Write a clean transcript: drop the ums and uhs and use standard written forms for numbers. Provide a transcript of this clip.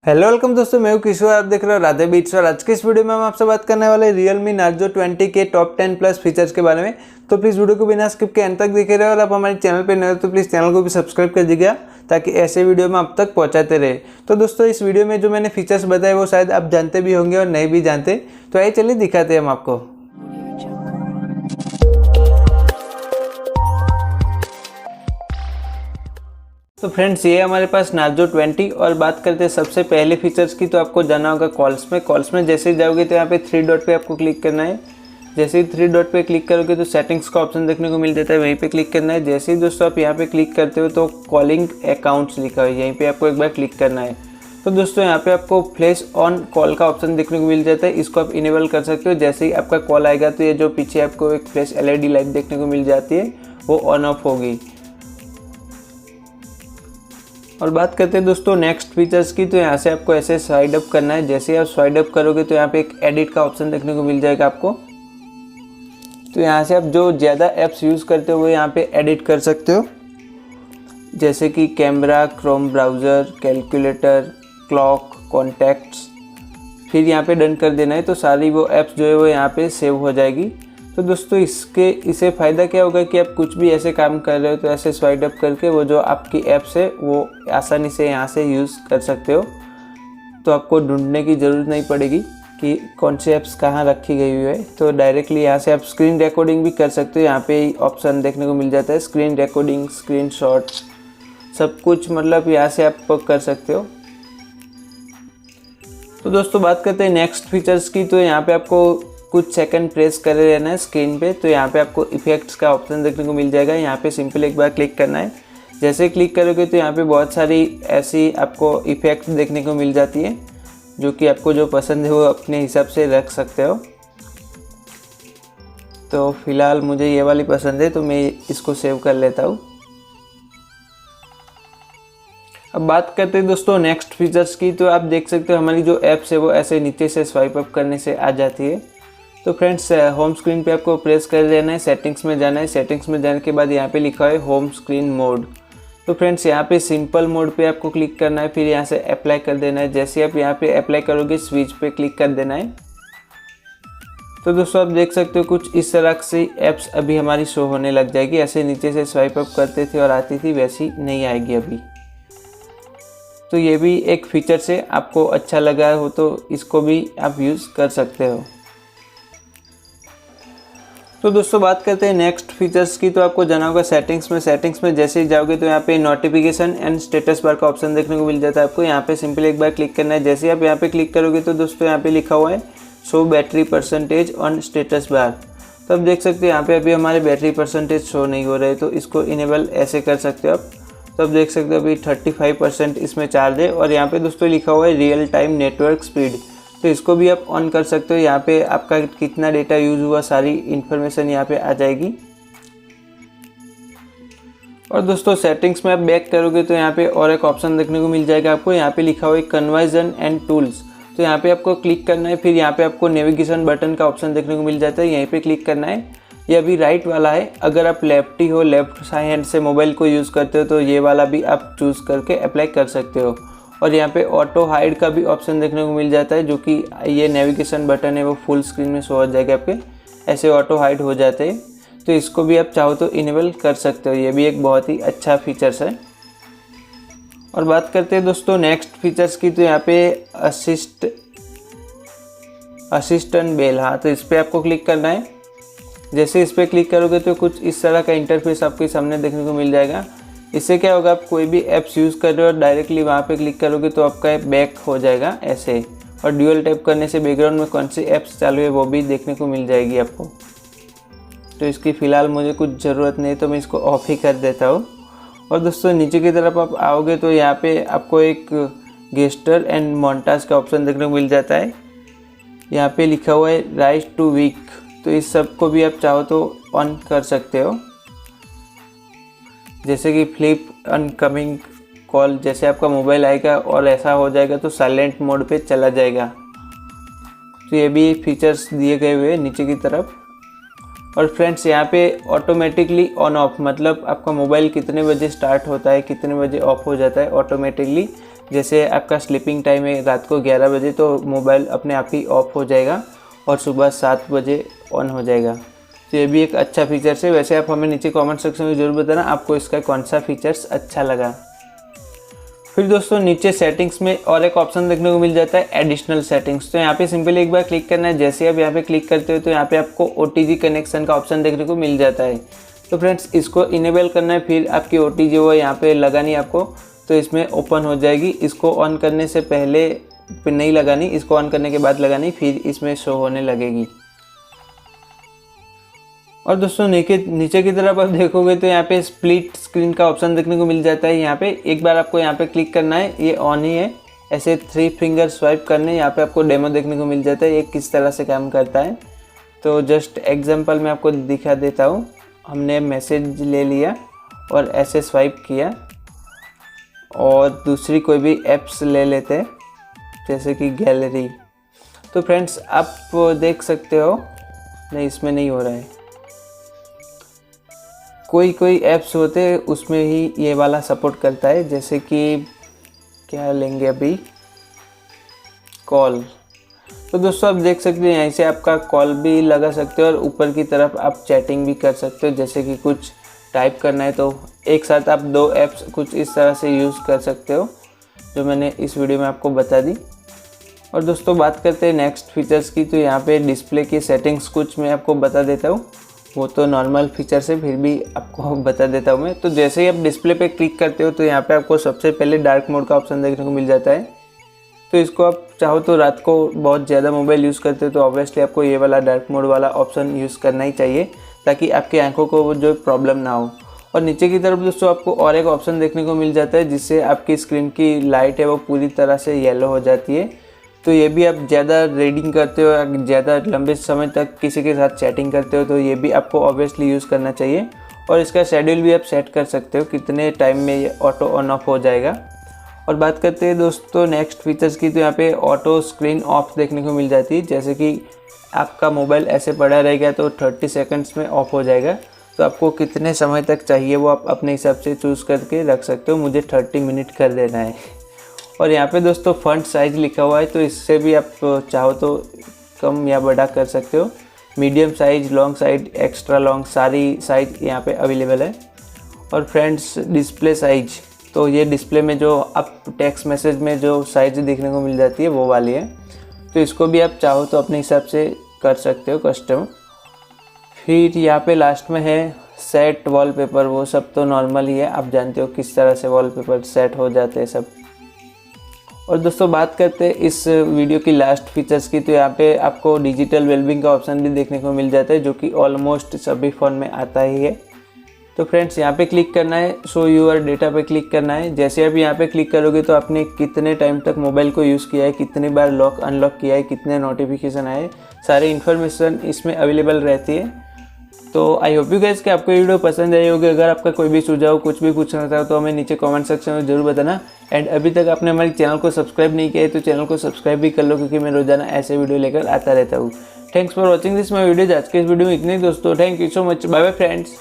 Hello welcome दोस्तों, मैं हूं किशोर। आप देख रहे हो राधे बीट्स और आज के इस वीडियो में हम आपसे बात करने वाले Realme Narzo 20 के टॉप 10 प्लस फीचर्स के बारे में। तो प्लीज़ वीडियो को बिना स्किप के अंत तक देखे रहे और आप हमारे चैनल पर नए हो तो प्लीज़ चैनल को भी सब्सक्राइब कर दीजिएगा ताकि ऐसे वीडियो में आप तक पहुँचाते रहे। तो दोस्तों इस वीडियो में जो मैंने फीचर्स बताए वो शायद आप जानते भी होंगे और नहीं भी जानते, तो आइए चलिए दिखाते हैं हम आपको। तो फ्रेंड्स ये हमारे पास Narzo 20 और बात करते हैं सबसे पहले फीचर्स की। तो आपको जाना होगा कॉल्स में जैसे ही जाओगे तो यहाँ पे 3 डॉट पे आपको क्लिक करना है। जैसे ही 3 डॉट पे क्लिक करोगे तो सेटिंग्स का ऑप्शन देखने को मिल जाता है, वहीं पे क्लिक करना है। जैसे ही दोस्तों आप यहाँ पे क्लिक करते हो तो कॉलिंग अकाउंट्स लिखा है, यहीं पर आपको एक बार क्लिक करना है। तो दोस्तों यहाँ पे आपको फ्लैश ऑन कॉल का ऑप्शन देखने को मिल जाता है, इसको आप इनेबल कर सकते हो। जैसे ही आपका कॉल आएगा तो ये जो पीछे आपको एक फ्लैश LED लाइट देखने को मिल जाती है वो ऑन ऑफ होगी। और बात करते हैं दोस्तों नेक्स्ट फीचर्स की। तो यहाँ से आपको ऐसे स्वाइप अप करना है। जैसे ही आप स्वाइप अप करोगे तो यहाँ पे एक एडिट का ऑप्शन देखने को मिल जाएगा आपको। तो यहाँ से आप जो ज़्यादा ऐप्स यूज़ करते हो वो यहाँ पे एडिट कर सकते हो, जैसे कि camera, Chrome browser, calculator, clock, contacts. फिर यहाँ पे डन कर देना है तो सारी वो ऐप्स जो है वो यहाँ पे सेव हो जाएगी। तो दोस्तों इससे फ़ायदा क्या होगा कि आप कुछ भी ऐसे काम कर रहे हो तो ऐसे स्वाइप अप करके वो जो आपकी ऐप्स है वो आसानी से यहाँ से यूज़ कर सकते हो। तो आपको ढूंढने की ज़रूरत नहीं पड़ेगी कि कौन सी ऐप्स कहाँ रखी गई हुई है। तो डायरेक्टली यहाँ से आप स्क्रीन रिकॉर्डिंग भी कर सकते हो। यहाँ पे ऑप्शन देखने को मिल जाता है स्क्रीन रिकॉर्डिंग, स्क्रीन शॉट्स, सब कुछ मतलब यहाँ से आप कर सकते हो। तो दोस्तों बात करते हैं नेक्स्ट फीचर्स की। तो यहाँ पे आपको कुछ सेकंड प्रेस कर रहना है स्क्रीन पे। तो यहाँ पे आपको इफेक्ट्स का ऑप्शन देखने को मिल जाएगा, यहाँ पे सिंपल एक बार क्लिक करना है। जैसे क्लिक करोगे तो यहाँ पे बहुत सारी ऐसी आपको इफेक्ट्स देखने को मिल जाती है, जो कि आपको जो पसंद है वो अपने हिसाब से रख सकते हो। तो फिलहाल मुझे ये वाली पसंद है तो मैं इसको सेव कर लेता हूँ। अब बात करते हैं दोस्तों नेक्स्ट फीचर्स की। तो आप देख सकते हो हमारी जो ऐप्स है वो ऐसे नीचे से स्वाइप अप करने से आ जाती है। तो फ्रेंड्स होम स्क्रीन पे आपको प्रेस कर देना है, सेटिंग्स में जाना है। सेटिंग्स में जाने के बाद यहाँ पे लिखा है होम स्क्रीन मोड। तो फ्रेंड्स यहाँ पे सिंपल मोड पे आपको क्लिक करना है, फिर यहाँ से अप्लाई कर देना है। जैसे आप यहाँ पे अप्लाई करोगे स्विच पे क्लिक कर देना है। तो दोस्तों आप देख सकते हो कुछ इस तरह से ऐप्स अभी हमारी शो होने लग जाएगी। ऐसे नीचे से स्वाइप अप करते थे और आती थी, वैसी नहीं आएगी अभी। तो ये भी एक फीचर से आपको अच्छा लगा हो तो इसको भी आप यूज़ कर सकते हो। तो दोस्तों बात करते हैं नेक्स्ट फीचर्स की। तो आपको जाना होगा सेटिंग्स में जैसे ही जाओगे तो यहाँ पे नोटिफिकेशन एंड स्टेटस बार का ऑप्शन देखने को मिल जाता है आपको। यहाँ पे सिंपल एक बार क्लिक करना है। जैसे ही आप यहाँ पे क्लिक करोगे तो दोस्तों यहाँ पे लिखा हुआ है show battery percentage on status bar. तो आप देख सकते हो यहाँ पे अभी हमारे बैटरी परसेंटेज शो नहीं हो रहे, तो इसको इनेबल ऐसे कर सकते हो आप। तो आप देख सकते हो अभी 35% इसमें चार्ज है। और यहाँ पे दोस्तों लिखा हुआ है रियल टाइम नेटवर्क स्पीड, तो इसको भी आप ऑन कर सकते हो। यहाँ पे आपका कितना डेटा यूज़ हुआ सारी इन्फॉर्मेशन यहाँ पे आ जाएगी। और दोस्तों सेटिंग्स में आप बैक करोगे तो यहाँ पे और एक ऑप्शन देखने को मिल जाएगा आपको। यहाँ पे लिखा हुआ है कन्वर्जन एंड टूल्स। तो यहाँ पे आपको क्लिक करना है, फिर यहाँ पे आपको नेविगेशन बटन का ऑप्शन देखने को मिल जाता है, यहीं पे क्लिक करना है। ये अभी राइट वाला है। अगर आप लेफ्टी हो, लेफ्ट हैंड से मोबाइल को यूज़ करते हो तो ये वाला भी आप चूज़ करके अप्लाई कर सकते हो। और यहाँ पे ऑटो हाइड का भी ऑप्शन देखने को मिल जाता है, जो कि ये नेविगेशन बटन है वो फुल स्क्रीन में शो हो जाएगा आपके, ऐसे ऑटो हाइड हो जाते हैं। तो इसको भी आप चाहो तो इनेबल कर सकते हो, ये भी एक बहुत ही अच्छा फीचर्स है। और बात करते हैं दोस्तों नेक्स्ट फीचर्स की। तो यहाँ पे असिस्टेंट बेल, हाँ तो इस पर आपको क्लिक करना है। जैसे इस पर क्लिक करोगे तो कुछ इस तरह का इंटरफेस आपके सामने देखने को मिल जाएगा। इससे क्या होगा, आप कोई भी ऐप्स यूज़ कर रहे हो और डायरेक्टली वहाँ पे क्लिक करोगे तो आपका ऐप बैक हो जाएगा ऐसे। और ड्यूअल टैप करने से बैकग्राउंड में कौन सी ऐप्स चालू है वो भी देखने को मिल जाएगी आपको। तो इसकी फ़िलहाल मुझे कुछ ज़रूरत नहीं तो मैं इसको ऑफ ही कर देता हूँ। और दोस्तों नीचे की तरफ आप आओगे तो यहाँ पे आपको एक गेस्टर एंड मोन्टाज का ऑप्शन देखने को मिल जाता है। यहाँ पे लिखा हुआ है राइज टू वीक, तो इस सब को भी आप चाहो तो ऑन कर सकते हो। जैसे कि फ्लिप अनकमिंग कॉल, जैसे आपका मोबाइल आएगा और ऐसा हो जाएगा तो साइलेंट मोड पे चला जाएगा। तो ये भी फीचर्स दिए गए हुए हैं नीचे की तरफ। और फ्रेंड्स यहाँ पे ऑटोमेटिकली ऑन ऑफ, मतलब आपका मोबाइल कितने बजे स्टार्ट होता है कितने बजे ऑफ हो जाता है ऑटोमेटिकली जैसे आपका स्लीपिंग टाइम है रात को 11 बजे तो मोबाइल अपने आप ही ऑफ हो जाएगा और सुबह 7 बजे ऑन हो जाएगा। तो ये भी एक अच्छा फीचर्स है। वैसे आप हमें नीचे कमेंट सेक्शन में ज़रूर बताना आपको इसका कौन सा फीचर्स अच्छा लगा। फिर दोस्तों नीचे सेटिंग्स में और एक ऑप्शन देखने को मिल जाता है एडिशनल सेटिंग्स। तो यहाँ पे सिंपली एक बार क्लिक करना है। जैसे आप यहाँ पे क्लिक करते हो तो यहाँ पे आपको OTG कनेक्शन का ऑप्शन देखने को मिल जाता है। तो फ्रेंड्स इसको इनेबल करना है, फिर आपकी OTG वो यहाँ पे लगानी आपको, तो इसमें ओपन हो जाएगी। इसको ऑन करने से पहले नहीं लगानी, इसको ऑन करने के बाद लगानी, फिर इसमें शो होने लगेगी। और दोस्तों नीचे की तरफ आप देखोगे तो यहाँ पे स्प्लिट स्क्रीन का ऑप्शन देखने को मिल जाता है। यहाँ पे एक बार आपको यहाँ पे क्लिक करना है, ये ऑन ही है। ऐसे 3 फिंगर स्वाइप करने, यहाँ पे आपको डेमो देखने को मिल जाता है ये किस तरह से काम करता है। तो जस्ट एग्जांपल मैं आपको दिखा देता हूँ। हमने मैसेज ले लिया और ऐसे स्वाइप किया और दूसरी कोई भी ऐप्स ले लेते हैं जैसे कि गैलरी। तो फ्रेंड्स आप देख सकते हो, नहीं इसमें नहीं हो रहा है, कोई ऐप्स होते हैं उसमें ही ये वाला सपोर्ट करता है। जैसे कि क्या लेंगे अभी, कॉल। तो दोस्तों आप देख सकते हैं यहीं से आपका कॉल भी लगा सकते हो और ऊपर की तरफ आप चैटिंग भी कर सकते हो। जैसे कि कुछ टाइप करना है तो एक साथ आप 2 ऐप्स कुछ इस तरह से यूज़ कर सकते हो, जो मैंने इस वीडियो में आपको बता दी। और दोस्तों बात करते हैं नेक्स्ट फीचर्स की। तो यहाँ पे डिस्प्ले की सेटिंग्स कुछ मैं आपको बता देता हूँ, वो तो नॉर्मल फीचर से फिर भी आपको बता देता हूँ मैं। तो जैसे ही आप डिस्प्ले पे क्लिक करते हो तो यहाँ पे आपको सबसे पहले डार्क मोड का ऑप्शन देखने को मिल जाता है। तो इसको आप चाहो तो रात को बहुत ज़्यादा मोबाइल यूज़ करते हो तो ऑब्वियसली आपको ये वाला डार्क मोड वाला ऑप्शन यूज़ करना ही चाहिए, ताकि आपकी आंखों को वो जो प्रॉब्लम ना हो। और नीचे की तरफ दोस्तों आपको और एक ऑप्शन देखने को मिल जाता है, जिससे आपकी स्क्रीन की लाइट है वो पूरी तरह से येलो हो जाती है। तो ये भी आप ज़्यादा रीडिंग करते हो या ज़्यादा लंबे समय तक किसी के साथ चैटिंग करते हो तो ये भी आपको ऑब्वियसली यूज़ करना चाहिए। और इसका शेड्यूल भी आप सेट कर सकते हो कितने टाइम में ये ऑटो ऑन ऑफ हो जाएगा। और बात करते हैं दोस्तों नेक्स्ट फीचर्स की। तो यहाँ पे ऑटो स्क्रीन ऑफ देखने को मिल जाती है। जैसे कि आपका मोबाइल ऐसे पड़ा रहेगा तो 30 सेकंड्स में ऑफ हो जाएगा। तो आपको कितने समय तक चाहिए वो आप अपने हिसाब से चूज़ करके रख सकते हो। मुझे 30 मिनट कर देना है। और यहाँ पे दोस्तों फॉन्ट साइज़ लिखा हुआ है, तो इससे भी आप चाहो तो कम या बड़ा कर सकते हो। Medium size, long size, extra long, सारी साइज यहाँ पे अवेलेबल है। और फ्रेंड्स डिस्प्ले साइज, तो ये डिस्प्ले में जो आप टेक्स्ट मैसेज में जो साइज देखने को मिल जाती है वो वाली है। तो इसको भी आप चाहो तो अपने हिसाब से कर सकते हो कस्टम। फिर यहाँ पे लास्ट में है सेट वॉलपेपर। वो सब तो नॉर्मल ही है, आप जानते हो किस तरह से वॉलपेपर सेट हो जाते हैं सब। और दोस्तों बात करते हैं इस वीडियो की लास्ट फीचर्स की। तो यहाँ पे आपको डिजिटल वेलबींग का ऑप्शन भी देखने को मिल जाता है, जो कि ऑलमोस्ट सभी फ़ोन में आता ही है। तो फ्रेंड्स यहाँ पे क्लिक करना है, शो यूर डेटा पे क्लिक करना है। जैसे आप यहाँ पे क्लिक करोगे तो आपने कितने टाइम तक मोबाइल को यूज़ किया है, कितनी बार लॉक अनलॉक किया है, कितने नोटिफिकेशन आए, सारी इन्फॉर्मेशन इसमें अवेलेबल रहती है। तो आई होप यू गाइस कि आपको ये वीडियो पसंद आई होगी। अगर आपका कोई भी सुझाव कुछ भी पूछना था तो हमें नीचे कमेंट सेक्शन में जरूर बताना। एंड अभी तक आपने हमारे चैनल को सब्सक्राइब नहीं किया है तो चैनल को सब्सक्राइब भी कर लो, क्योंकि मैं रोजाना ऐसे वीडियो लेकर आता रहता हूँ। Thanks for watching this my video. आज के इस वीडियो में इतने दोस्तों, thank you so much, bye bye friends.